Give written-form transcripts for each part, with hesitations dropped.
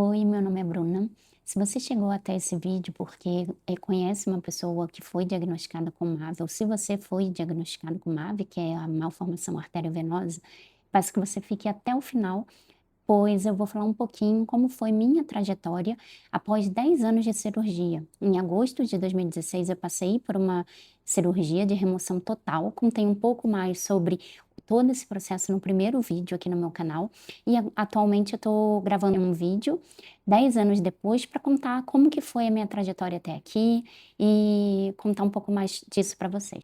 Oi, meu nome é Bruna. Se você chegou até esse vídeo porque conhece uma pessoa que foi diagnosticada com MAVE, ou se você foi diagnosticado com MAVE, que é a malformação arteriovenosa, peço que você fique até o final, pois eu vou falar um pouquinho como foi minha trajetória após 10 anos de cirurgia. Em agosto de 2016, eu passei por uma cirurgia de remoção total. Contei um pouco mais sobre todo esse processo no primeiro vídeo aqui no meu canal. E atualmente eu estou gravando um vídeo 10 anos depois para contar como que foi a minha trajetória até aqui e contar um pouco mais disso para vocês.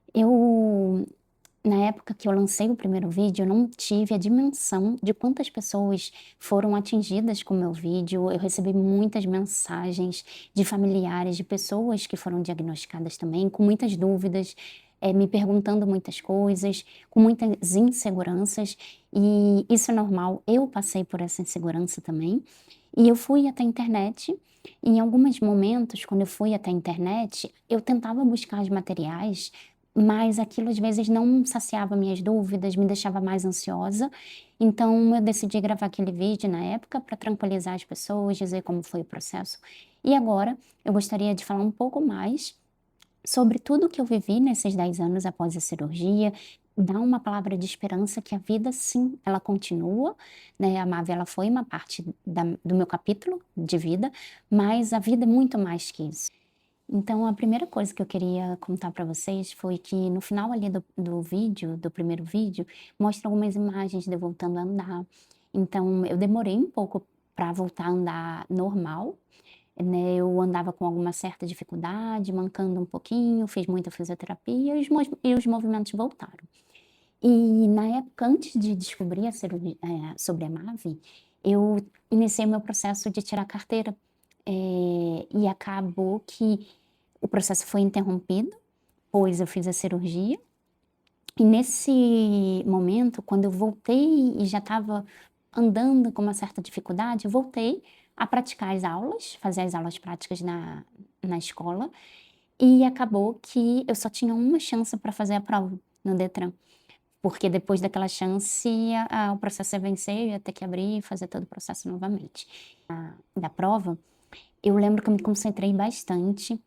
Na época que eu lancei o primeiro vídeo, eu não tive a dimensão de quantas pessoas foram atingidas com o meu vídeo. Eu recebi muitas mensagens de familiares, de pessoas que foram diagnosticadas também, com muitas dúvidas, me perguntando muitas coisas, com muitas inseguranças, e isso é normal. Eu passei por essa insegurança também, e eu fui até a internet. E em alguns momentos, quando eu fui até a internet, eu tentava buscar os materiais, mas aquilo às vezes não saciava minhas dúvidas, me deixava mais ansiosa. Então eu decidi gravar aquele vídeo na época para tranquilizar as pessoas, dizer como foi o processo. E agora eu gostaria de falar um pouco mais sobre tudo que eu vivi nesses 10 anos após a cirurgia, dar uma palavra de esperança que a vida sim, ela continua, né, a MAVE ela foi uma parte do meu capítulo de vida, mas a vida é muito mais que isso. Então, a primeira coisa que eu queria contar para vocês foi que no final ali do vídeo, do primeiro vídeo, mostra algumas imagens de eu voltando a andar. Então, eu demorei um pouco para voltar a andar normal, né? Eu andava com alguma certa dificuldade, mancando um pouquinho, fiz muita fisioterapia e os movimentos voltaram. E na época, antes de descobrir sobre a MAVE, eu iniciei meu processo de tirar carteira. E acabou que o processo foi interrompido, pois eu fiz a cirurgia, e nesse momento, quando eu voltei e já estava andando com uma certa dificuldade, eu voltei a praticar as aulas, fazer as aulas práticas na escola, e acabou que eu só tinha uma chance para fazer a prova no Detran, porque depois daquela chance o processo ia vencer, eu ia ter que abrir e fazer todo o processo novamente. Da prova, eu lembro que eu me concentrei bastante,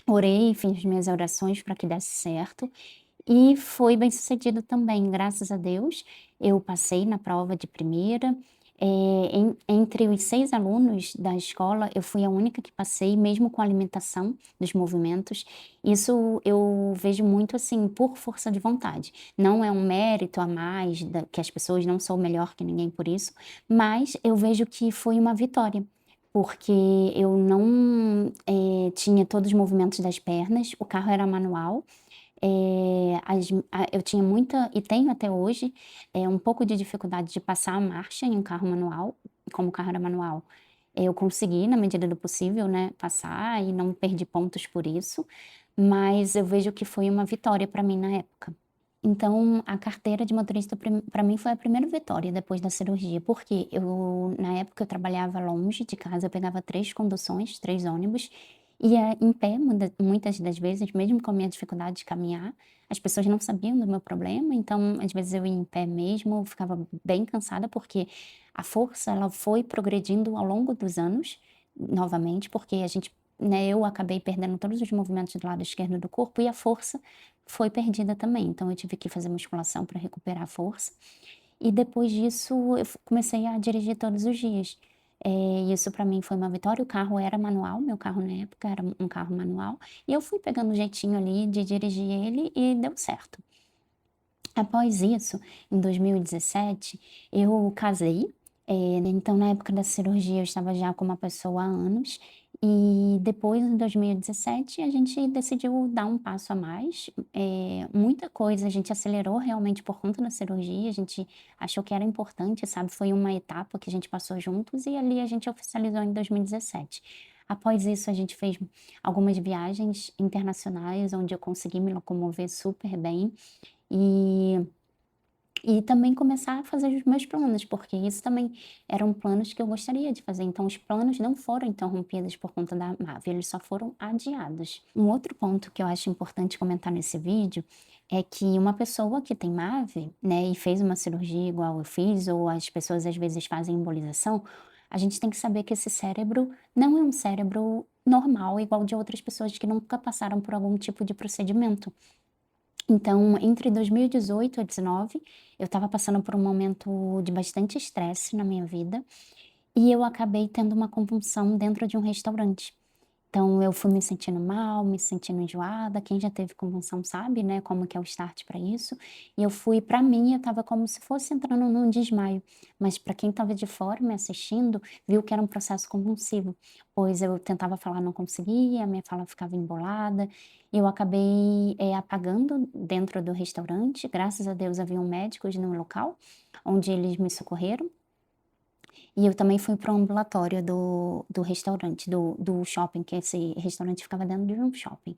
orei, fiz minhas orações para que desse certo, e foi bem-sucedido também, graças a Deus. Eu passei na prova de primeira, entre os 6 alunos da escola, eu fui a única que passei, mesmo com a limitação dos movimentos. Isso eu vejo muito, assim, por força de vontade. Não é um mérito a mais, que as pessoas não são melhor que ninguém por isso, mas eu vejo que foi uma vitória, porque eu não, tinha todos os movimentos das pernas, o carro era manual, eu tinha muita e tenho até hoje, um pouco de dificuldade de passar a marcha em um carro manual. Como o carro era manual, eu consegui, na medida do possível, né, passar e não perdi pontos por isso, mas eu vejo que foi uma vitória para mim na época. Então, a carteira de motorista para mim foi a primeira vitória depois da cirurgia, porque na época eu trabalhava longe de casa, eu pegava 3 conduções, 3 ônibus, ia em pé muitas das vezes, mesmo com a minha dificuldade de caminhar, as pessoas não sabiam do meu problema, então às vezes eu ia em pé mesmo, eu ficava bem cansada, porque a força ela foi progredindo ao longo dos anos, novamente, porque né, eu acabei perdendo todos os movimentos do lado esquerdo do corpo e a força foi perdida também, então eu tive que fazer musculação para recuperar a força. E depois disso eu comecei a dirigir todos os dias. E isso para mim foi uma vitória, o carro era manual, meu carro na época era um carro manual, e eu fui pegando o jeitinho ali de dirigir ele e deu certo. Após isso, em 2017, eu casei, então na época da cirurgia eu estava já com uma pessoa há anos, e depois em 2017 a gente decidiu dar um passo a mais, muita coisa a gente acelerou realmente por conta da cirurgia, a gente achou que era importante, sabe, foi uma etapa que a gente passou juntos e ali a gente oficializou em 2017. Após isso a gente fez algumas viagens internacionais, onde eu consegui me locomover super bem, e também começar a fazer os meus planos, porque isso também eram planos que eu gostaria de fazer, então os planos não foram interrompidos por conta da MAVE, eles só foram adiados. Um outro ponto que eu acho importante comentar nesse vídeo é que uma pessoa que tem MAVE, né, e fez uma cirurgia igual eu fiz, ou as pessoas às vezes fazem embolização, a gente tem que saber que esse cérebro não é um cérebro normal, igual de outras pessoas que nunca passaram por algum tipo de procedimento. Então, entre 2018 a 19, eu estava passando por um momento de bastante estresse na minha vida, e eu acabei tendo uma compulsão dentro de um restaurante. Então eu fui me sentindo mal, me sentindo enjoada, quem já teve convulsão sabe, né, como que é o start para isso, e eu fui para mim eu estava como se fosse entrando num desmaio, mas para quem estava de fora me assistindo, viu que era um processo convulsivo, pois eu tentava falar, não conseguia, a minha fala ficava embolada, e eu acabei, apagando dentro do restaurante, graças a Deus haviam médicos no local, onde eles me socorreram, e eu também fui para o ambulatório do restaurante, do shopping, que esse restaurante ficava dentro de um shopping.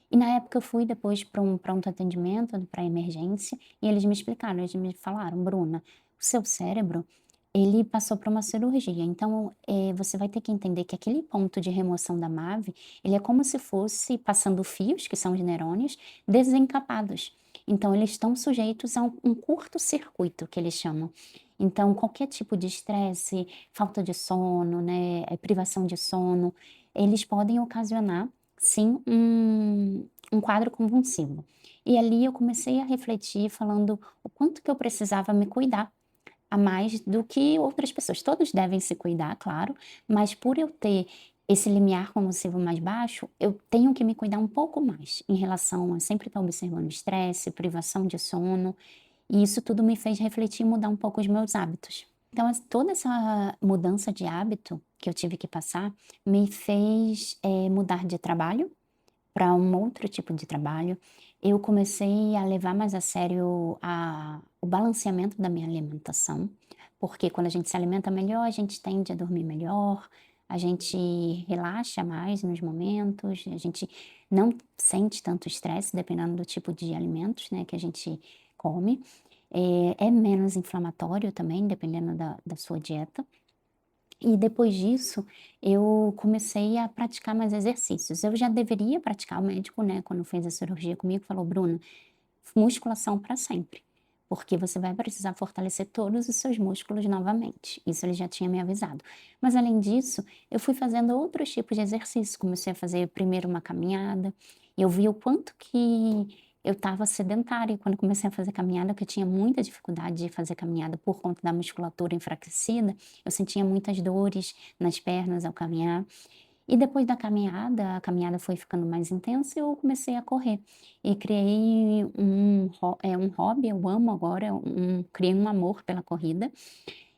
E na época eu fui depois para um pronto atendimento, para emergência, e eles me explicaram, eles me falaram: "Bruna, o seu cérebro, ele passou por uma cirurgia, então, você vai ter que entender que aquele ponto de remoção da MAVE, ele é como se fosse passando fios, que são os neurônios, desencapados. Então eles estão sujeitos a um curto-circuito, que eles chamam. Então qualquer tipo de estresse, falta de sono, né, privação de sono, eles podem ocasionar, sim, um quadro convulsivo. E ali eu comecei a refletir falando o quanto que eu precisava me cuidar, a mais do que outras pessoas. Todos devem se cuidar, claro, mas por eu ter esse limiar convulsivo mais baixo, eu tenho que me cuidar um pouco mais em relação a sempre estar observando estresse, privação de sono, e isso tudo me fez refletir e mudar um pouco os meus hábitos. Então, toda essa mudança de hábito que eu tive que passar me fez, mudar de trabalho para um outro tipo de trabalho. Eu comecei a levar mais a sério o balanceamento da minha alimentação, porque quando a gente se alimenta melhor, a gente tende a dormir melhor, a gente relaxa mais nos momentos, a gente não sente tanto estresse, dependendo do tipo de alimentos, né, que a gente come. É menos inflamatório também, dependendo da sua dieta. E depois disso, eu comecei a praticar mais exercícios. Eu já deveria praticar, o médico, né, quando fez a cirurgia comigo, falou: "Bruna, musculação para sempre, porque você vai precisar fortalecer todos os seus músculos novamente". Isso ele já tinha me avisado. Mas além disso, eu fui fazendo outros tipos de exercício, comecei a fazer primeiro uma caminhada, eu vi o quanto que eu estava sedentária quando comecei a fazer caminhada, que eu tinha muita dificuldade de fazer caminhada por conta da musculatura enfraquecida, eu sentia muitas dores nas pernas ao caminhar. E depois da caminhada, a caminhada foi ficando mais intensa e eu comecei a correr. E criei um hobby, eu amo agora, criei um amor pela corrida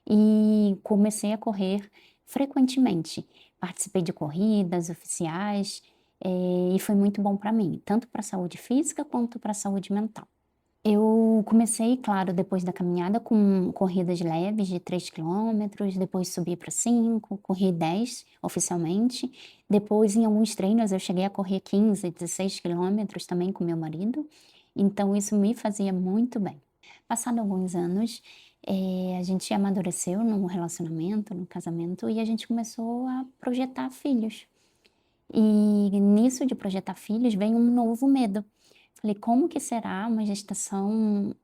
e comecei a correr frequentemente. Participei de corridas oficiais, e foi muito bom para mim, tanto para a saúde física quanto para a saúde mental. Eu comecei, claro, depois da caminhada com corridas leves de 3 quilômetros, depois subi para 5, corri 10 oficialmente, depois em alguns treinos eu cheguei a correr 15, 16 quilômetros também com meu marido, então isso me fazia muito bem. Passado alguns anos, a gente amadureceu no relacionamento, no casamento, e a gente começou a projetar filhos. E nisso de projetar filhos vem um novo medo. Falei: "Como que será uma gestação,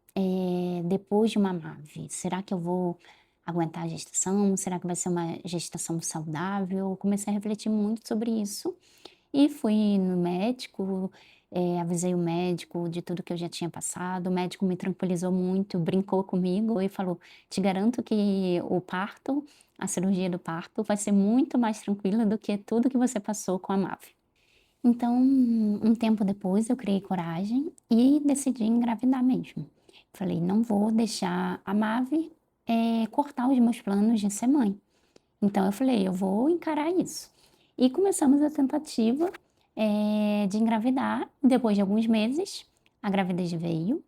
depois de uma MAVE? Será que eu vou aguentar a gestação? Será que vai ser uma gestação saudável?". Comecei a refletir muito sobre isso e fui no médico, avisei o médico de tudo que eu já tinha passado, o médico me tranquilizou muito, brincou comigo e falou: "Te garanto que o parto, a cirurgia do parto vai ser muito mais tranquila do que tudo que você passou com a MAVE". Então, um tempo depois eu criei coragem e decidi engravidar mesmo. Falei: "Não vou deixar a MAVE, cortar os meus planos de ser mãe". Então eu falei: "Eu vou encarar isso". E começamos a tentativa, de engravidar. Depois de alguns meses, a gravidez veio.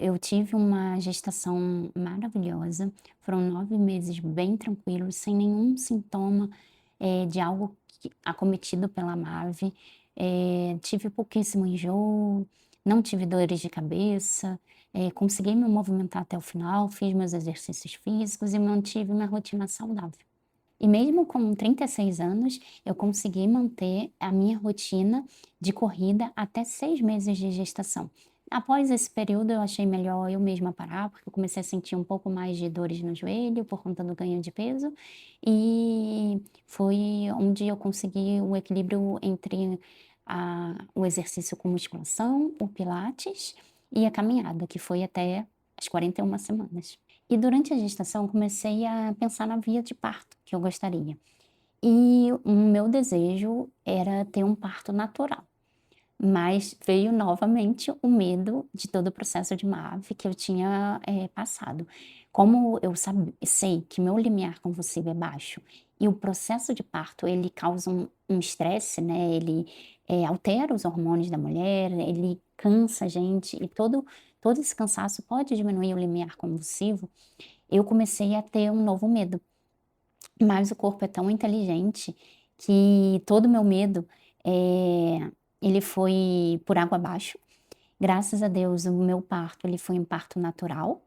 Eu tive uma gestação maravilhosa, foram 9 meses bem tranquilos, sem nenhum sintoma, de algo acometido pela MAVE. Tive pouquíssimo enjoo, não tive dores de cabeça, consegui me movimentar até o final, fiz meus exercícios físicos e mantive minha rotina saudável. E mesmo com 36 anos, eu consegui manter a minha rotina de corrida até 6 meses de gestação. Após esse período, eu achei melhor eu mesma parar, porque eu comecei a sentir um pouco mais de dores no joelho por conta do ganho de peso, e foi onde eu consegui o equilíbrio entre o exercício com musculação, o pilates e a caminhada, que foi até as 41 semanas. E durante a gestação, eu comecei a pensar na via de parto que eu gostaria. E o meu desejo era ter um parto natural. Mas veio novamente o medo de todo o processo de MAV que eu tinha, passado. Como eu sei que meu limiar convulsivo é baixo e o processo de parto ele causa um estresse, né, ele, altera os hormônios da mulher, ele cansa a gente e todo esse cansaço pode diminuir o limiar convulsivo, eu comecei a ter um novo medo. Mas o corpo é tão inteligente que todo o meu medo, ele foi por água abaixo. Graças a Deus, o meu parto, ele foi um parto natural.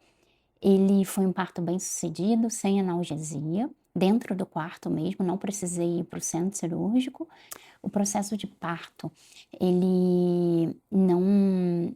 Ele foi um parto bem-sucedido, sem analgesia, dentro do quarto mesmo, não precisei ir para o centro cirúrgico. O processo de parto, ele não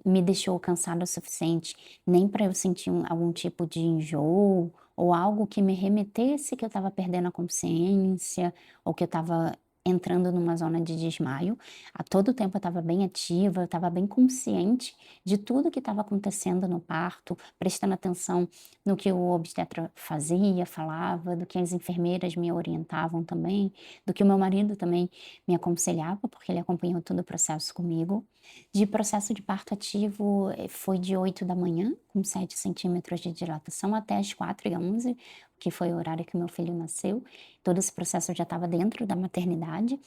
me deixou cansada o suficiente, nem para eu sentir algum tipo de enjoo, ou algo que me remetesse que eu estava perdendo a consciência, ou que eu estava entrando numa zona de desmaio. A todo tempo eu estava bem ativa, eu estava bem consciente de tudo que estava acontecendo no parto, prestando atenção no que o obstetra fazia, falava, do que as enfermeiras me orientavam também, do que o meu marido também me aconselhava, porque ele acompanhou todo o processo comigo. De processo de parto ativo, foi de 8 da manhã, com 7 centímetros de dilatação, até as 4h11, que foi o horário que meu filho nasceu. Todo esse processo eu já estava dentro da maternidade.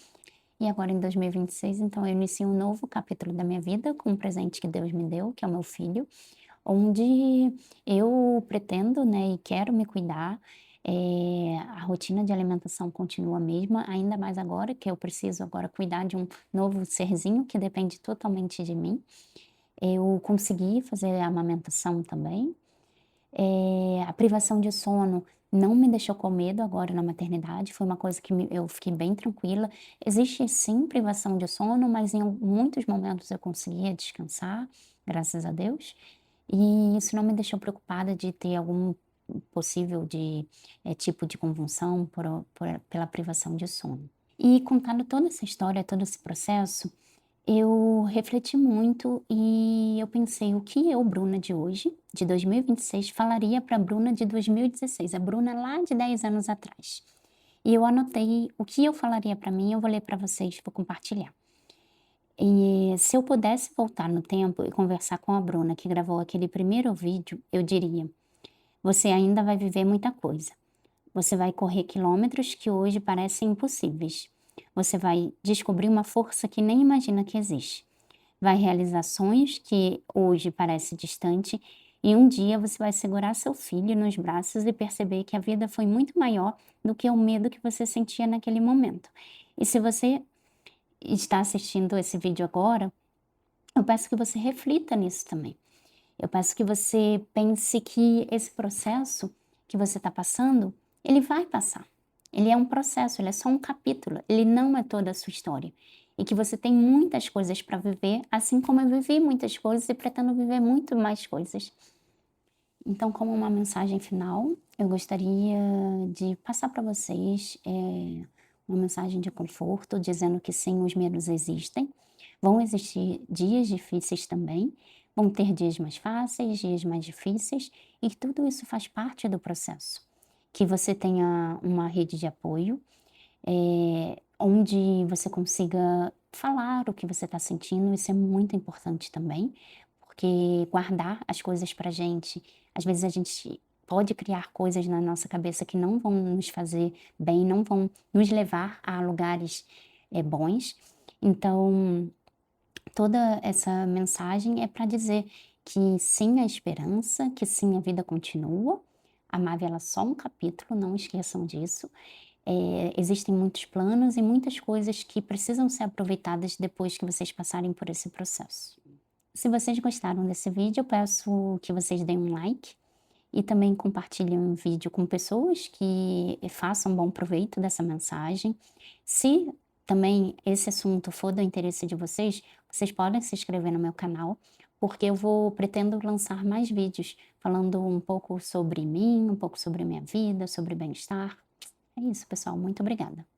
E agora em 2026, então eu inicio um novo capítulo da minha vida com um presente que Deus me deu, que é o meu filho, onde eu pretendo, né, e quero me cuidar, a rotina de alimentação continua a mesma, ainda mais agora que eu preciso agora cuidar de um novo serzinho que depende totalmente de mim. Eu consegui fazer a amamentação também, a privação de sono não me deixou com medo agora na maternidade, foi uma coisa que eu fiquei bem tranquila. Existe sim privação de sono, mas em muitos momentos eu conseguia descansar, graças a Deus. E isso não me deixou preocupada de ter algum possível tipo de convulsão pela privação de sono. E contando toda essa história, todo esse processo, eu refleti muito e eu pensei o que eu, Bruna de hoje, de 2026, falaria para a Bruna de 2016, a Bruna lá de 10 anos atrás. E eu anotei o que eu falaria para mim, eu vou ler para vocês, vou compartilhar. E se eu pudesse voltar no tempo e conversar com a Bruna que gravou aquele primeiro vídeo, eu diria: você ainda vai viver muita coisa. Você vai correr quilômetros que hoje parecem impossíveis. Você vai descobrir uma força que nem imagina que existe. Vai realizar sonhos que hoje parece distante e um dia você vai segurar seu filho nos braços e perceber que a vida foi muito maior do que o medo que você sentia naquele momento. E se você está assistindo esse vídeo agora, eu peço que você reflita nisso também. Eu peço que você pense que esse processo que você está passando, ele vai passar. Ele é um processo, ele é só um capítulo, ele não é toda a sua história. E que você tem muitas coisas para viver, assim como eu vivi muitas coisas e pretendo viver muito mais coisas. Então, como uma mensagem final, eu gostaria de passar para vocês uma mensagem de conforto, dizendo que sim, os medos existem, vão existir dias difíceis também, vão ter dias mais fáceis, dias mais difíceis, e tudo isso faz parte do processo. Que você tenha uma rede de apoio, onde você consiga falar o que você está sentindo, isso é muito importante também, porque guardar as coisas pra gente, às vezes a gente pode criar coisas na nossa cabeça que não vão nos fazer bem, não vão nos levar a lugares, bons. Então, toda essa mensagem é para dizer que sim, há esperança, que sim, a vida continua. A Mavi, ela é só um capítulo, não esqueçam disso. Existem muitos planos e muitas coisas que precisam ser aproveitadas depois que vocês passarem por esse processo. Se vocês gostaram desse vídeo, eu peço que vocês deem um like e também compartilhem o vídeo com pessoas que façam bom proveito dessa mensagem. Se também esse assunto for do interesse de vocês, vocês podem se inscrever no meu canal, porque pretendo lançar mais vídeos falando um pouco sobre mim, um pouco sobre minha vida, sobre bem-estar. É isso, pessoal. Muito obrigada.